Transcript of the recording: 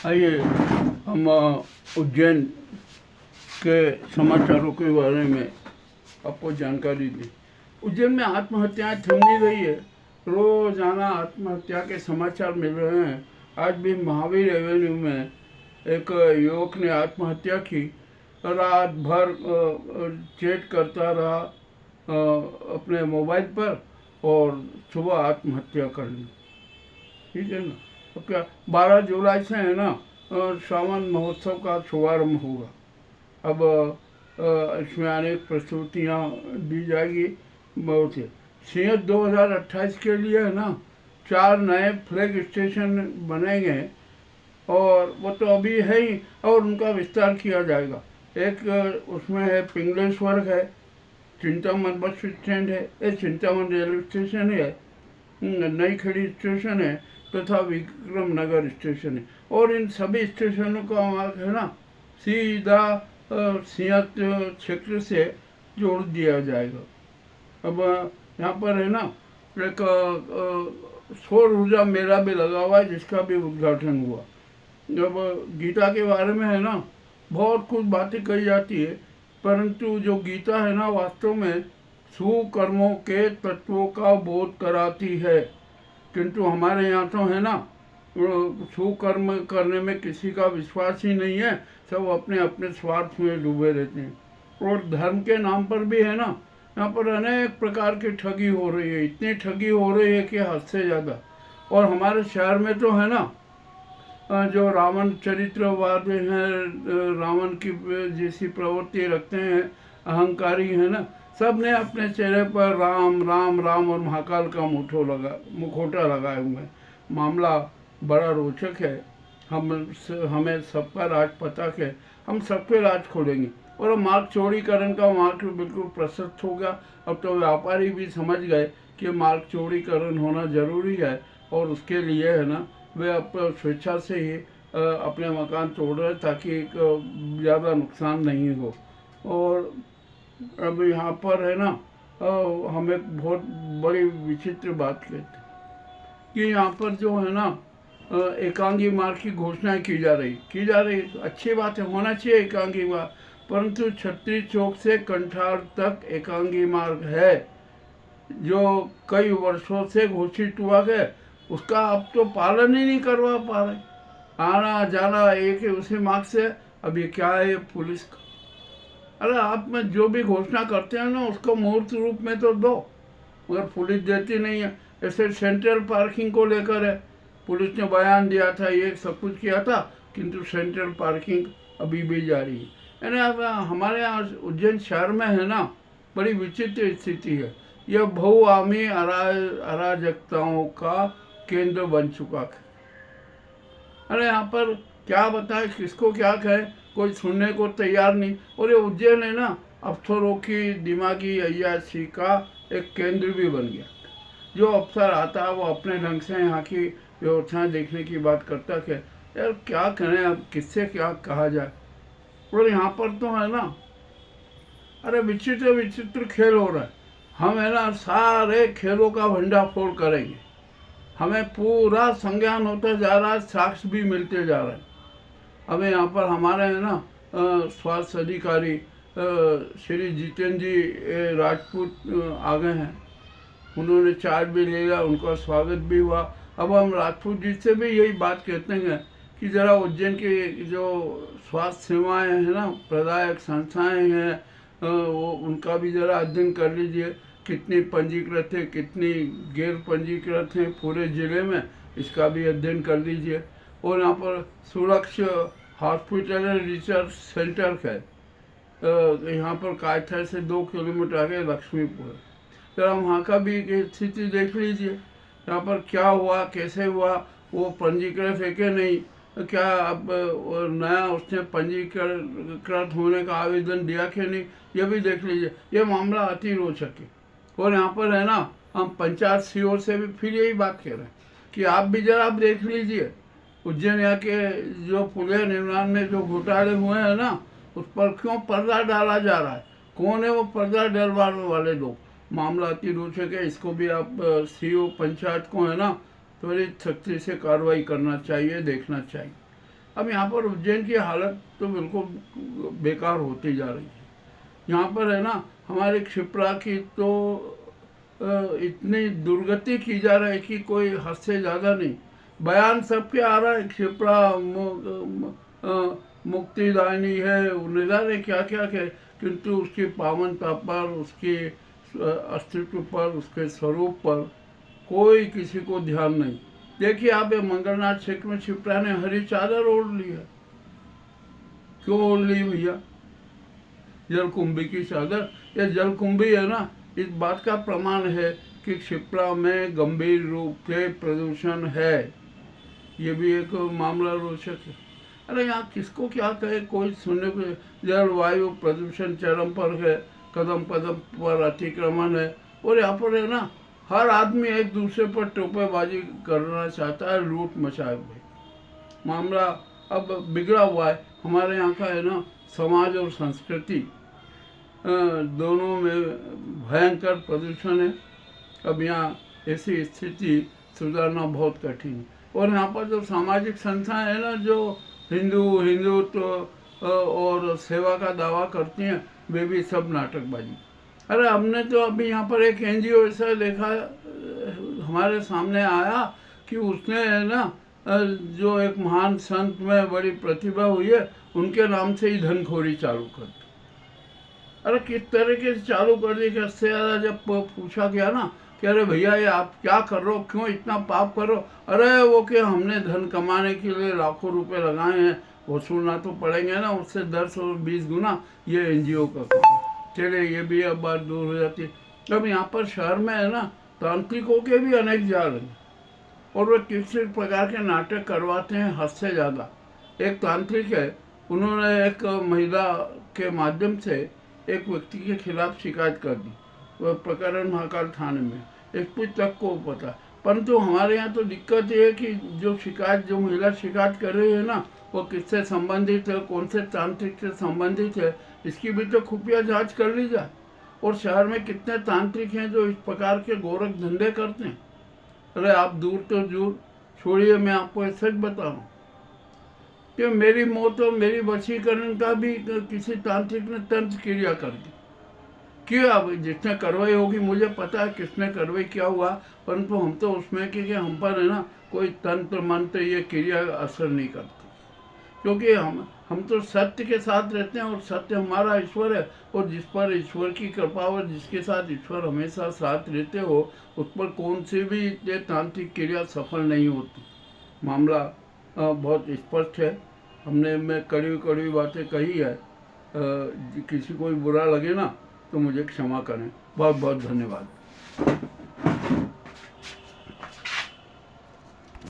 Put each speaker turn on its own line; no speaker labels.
आइए हम उज्जैन के समाचारों के बारे में आपको जानकारी दी। उज्जैन में आत्महत्याएं थम नहीं रही है। रोजाना आत्महत्या के समाचार मिल रहे हैं। आज भी महावीर एवेन्यू में एक युवक ने आत्महत्या की। रात भर चैट करता रहा अपने मोबाइल पर और सुबह आत्महत्या कर ली। ठीक है ना। तो क्या 12 जुलाई से है ना श्रावण महोत्सव का शुभारंभ होगा। अब इसमें अनेक प्रस्तुतियाँ दी जाएगी। बहुत ही सिंहस्थ 2028 के लिए है ना 4 नए फ्लैग स्टेशन बनेंगे और वो तो अभी है ही और उनका विस्तार किया जाएगा। एक उसमें है पिंगलेश्वर है, चिंतामन बस स्टैंड है, चिंतामन रेलवे स्टेशन है, नई खड़ी स्टेशन है तथा विक्रम नगर स्टेशन है। और इन सभी स्टेशनों का मार्ग है ना सीधा सिंहस्थ क्षेत्र से जोड़ दिया जाएगा। अब यहाँ पर है ना एक सौर ऊर्जा मेला भी लगा हुआ है जिसका भी उद्घाटन हुआ। जब गीता के बारे में है ना बहुत कुछ बातें कही जाती है, परंतु जो गीता है ना वास्तव में सुकर्मों के तत्वों का बोध कराती है। किंतु हमारे यहाँ तो है ना सुकर्म करने में किसी का विश्वास ही नहीं है। सब अपने अपने स्वार्थ में डूबे रहते हैं। और धर्म के नाम पर भी है ना यहाँ पर अनेक प्रकार की ठगी हो रही है। इतनी ठगी हो रही है कि हद से ज़्यादा। और हमारे शहर में तो है ना जो रावण चरित्रवाद हैं, रावण की जैसी प्रवृत्ति रखते हैं, अहंकारी है ना, सब ने अपने चेहरे पर राम राम राम और महाकाल का मुखोटा लगाए हुए हैं। मामला बड़ा रोचक है। हमें सब पर आज पता है, हम सब पे राज खोलेंगे और मार्ग चौड़ीकरण का मार्ग बिल्कुल प्रशस्त होगा। अब तो व्यापारी भी समझ गए कि मार्ग चौड़ीकरण होना जरूरी है और उसके लिए है ना वे अब स्वेच्छा से ही अपने मकान तोड़ रहे ताकि ज़्यादा नुकसान नहीं हो। और अब यहाँ पर है ना हम एक बहुत बड़ी विचित्र बात कहते हैं कि यहाँ पर जो है ना एकांगी मार्ग की घोषणाएं की जा रही। अच्छी बात है, होना चाहिए एकांगी मार्ग, परंतु छत्री चौक से कंठार तक एकांगी मार्ग है जो कई वर्षों से घोषित हुआ है, उसका अब तो पालन ही नहीं करवा पा रहे। आना जाना एक ही उसी मार्ग से। अब ये क्या है पुलिस का। अरे आप में जो भी घोषणा करते हैं ना उसको मूर्त रूप में तो दो, मगर पुलिस देती नहीं है। ऐसे सेंट्रल पार्किंग को लेकर है, पुलिस ने बयान दिया था, ये सब कुछ किया था, किंतु सेंट्रल पार्किंग अभी भी जारी है। यानी अब हमारे यहाँ उज्जैन शहर में है ना बड़ी विचित्र स्थिति है। यह बहुआमी अराजकताओं का केंद्र बन चुका है। अरे यहाँ पर क्या बताए, किसको क्या कहे, कोई सुनने को तैयार नहीं। और ये उज्जैन है ना अफसरों की दिमागी अय्याशी का एक केंद्र भी बन गया। जो अफसर आता है वो अपने ढंग से यहाँ की व्यवस्थाएं देखने की बात करता है। यार क्या करें, अब किससे क्या कहा जाए। और यहाँ पर तो है ना अरे विचित्र विचित्र खेल हो रहा है। हम है ना सारे खेलों का भंडाफोड़ करेंगे। हमें पूरा संज्ञान होता जा रहा है, साक्ष्य भी मिलते जा रहे हैं। अब यहाँ पर हमारे है ना स्वास्थ्य अधिकारी श्री जितेंद्र जी राजपूत आ गए हैं। उन्होंने चार्ज भी ले लिया, उनका स्वागत भी हुआ। अब हम राजपूत जी से भी यही बात कहते हैं कि ज़रा उज्जैन की जो स्वास्थ्य सेवाएं हैं ना, प्रदायक संस्थाएं हैं, वो उनका भी ज़रा अध्ययन कर लीजिए। कितनी पंजीकृत है, कितनी गैर पंजीकृत हैं पूरे ज़िले में, इसका भी अध्ययन कर लीजिए। और यहाँ पर सुरक्ष हॉस्पिटल एंड रिसर्च सेंटर है, यहाँ पर कायथा से 2 किलोमीटर आगे लक्ष्मीपुर है। तो वहाँ का भी स्थिति देख लीजिए। यहाँ पर क्या हुआ, कैसे हुआ, वो पंजीकृत है कि नहीं, क्या अब नया उसने पंजीकृत होने का आवेदन दिया कि नहीं, ये भी देख लीजिए। ये मामला अति रोचक है। और यहाँ पर है ना हम पंचायत सीओ से भी फिर यही बात कह रहे हैं कि आप भी जरा आप देख लीजिए उज्जैन यहाँ के जो पुलिया निर्माण में जो घोटाले हुए हैं ना उस पर क्यों पर्दा डाला जा रहा है, कौन है वो पर्दा डलवाने वाले लोग। मामला अति रोचक है। इसको भी आप सीओ पंचायत को है ना त्वरित सख्ती से कार्रवाई करना चाहिए, देखना चाहिए। अब यहाँ पर उज्जैन की हालत तो बिल्कुल बेकार होती जा रही है। यहाँ पर है ना हमारे क्षिप्रा की तो इतनी दुर्गति की जा रही है कि कोई हद से ज़्यादा नहीं। बयान सबके आ रहा है, क्षिप्रा मुक्तिदायिनी है, न जाने क्या क्या क्या, किंतु उसकी पावनता पर, उसके अस्तित्व पर, उसके स्वरूप पर कोई किसी को ध्यान नहीं। देखिए आप ये मंगलनाथ क्षेत्र में क्षिप्रा ने हरी चादर ओढ़ ली है। क्यों ओढ़ ली भैया? जलकुंभी की चादर। यह जलकुंभी है ना, इस बात का प्रमाण है कि क्षिप्रा में गंभीर रूप से प्रदूषण है। ये भी एक मामला रोचक है। अरे यहाँ किसको क्या कहे, कोई सुनने को। जलवायु प्रदूषण चरम पर है, कदम कदम पर अतिक्रमण है, और यहाँ पर है ना हर आदमी एक दूसरे पर टोपेबाजी करना चाहता है, लूट मचाए हुए। मामला अब बिगड़ा हुआ है। हमारे यहाँ का है ना समाज और संस्कृति दोनों में भयंकर प्रदूषण है। अब यहाँ ऐसी स्थिति सुधारना बहुत कठिन है। और यहाँ पर जो सामाजिक संस्थाएं हैं ना, जो हिंदुत्व और सेवा का दावा करती हैं, वे भी सब नाटकबाजी। अरे हमने तो अभी यहाँ पर एक NGO ऐसा देखा, हमारे सामने आया कि उसने है ना जो एक महान संत में बड़ी प्रतिभा हुई है, उनके नाम से ही धनखोरी चालू कर दी। अरे किस तरीके से चालू कर दी कि इससे ज़्यादा जब पूछा गया ना कि अरे भैया ये आप क्या कर रहे हो, क्यों इतना पाप कर रहे हो? अरे वो कि हमने धन कमाने के लिए लाखों रुपए लगाए हैं, वसूलना तो पड़ेंगे ना, उससे 10 और 20 गुना ये NGO का काम। चले ये भी अब बात दूर हो जाती है। अब यहाँ पर शहर में है ना तांत्रिकों के भी अनेक जाल हैं, और वे किसी प्रकार के नाटक करवाते हैं हद से ज़्यादा। एक तांत्रिक है, उन्होंने एक महिला के माध्यम से एक व्यक्ति के खिलाफ शिकायत कर दी। वह प्रकरण महाकाल थाने में, एक कुछ तक को पता। परंतु हमारे यहाँ तो दिक्कत ये है कि जो महिला शिकायत कर रही है ना, वो किससे संबंधित है, कौन से तांत्रिक से संबंधित है, इसकी भी तो खुफिया जांच कर ली जाए। और शहर में कितने तांत्रिक हैं जो इस प्रकार के गोरख धंधे करते हैं। अरे आप दूर तो दूर छोड़िए, मैं आपको एक सच बता रहा हूँ कि मेरी मौत और मेरी वशीकरण का भी किसी तांत्रिक ने तंत्र क्रिया कर दी। क्यों? अब जिसने करवाई होगी, मुझे पता है किसने करवाई, क्या हुआ, परंतु हम तो उसमें कि हम पर है ना कोई तंत्र मंत्र ये क्रिया असर नहीं करती, क्योंकि हम तो सत्य के साथ रहते हैं, और सत्य हमारा ईश्वर है। और जिस पर ईश्वर की कृपा और जिसके साथ ईश्वर हमेशा साथ रहते हो, उस पर कौन सी भी ये तांत्रिक क्रिया सफल नहीं होती। मामला बहुत स्पष्ट है। मैं कड़वी कड़वी बातें कही है, किसी को भी बुरा लगे ना तो मुझे क्षमा करें। बहुत बहुत धन्यवाद।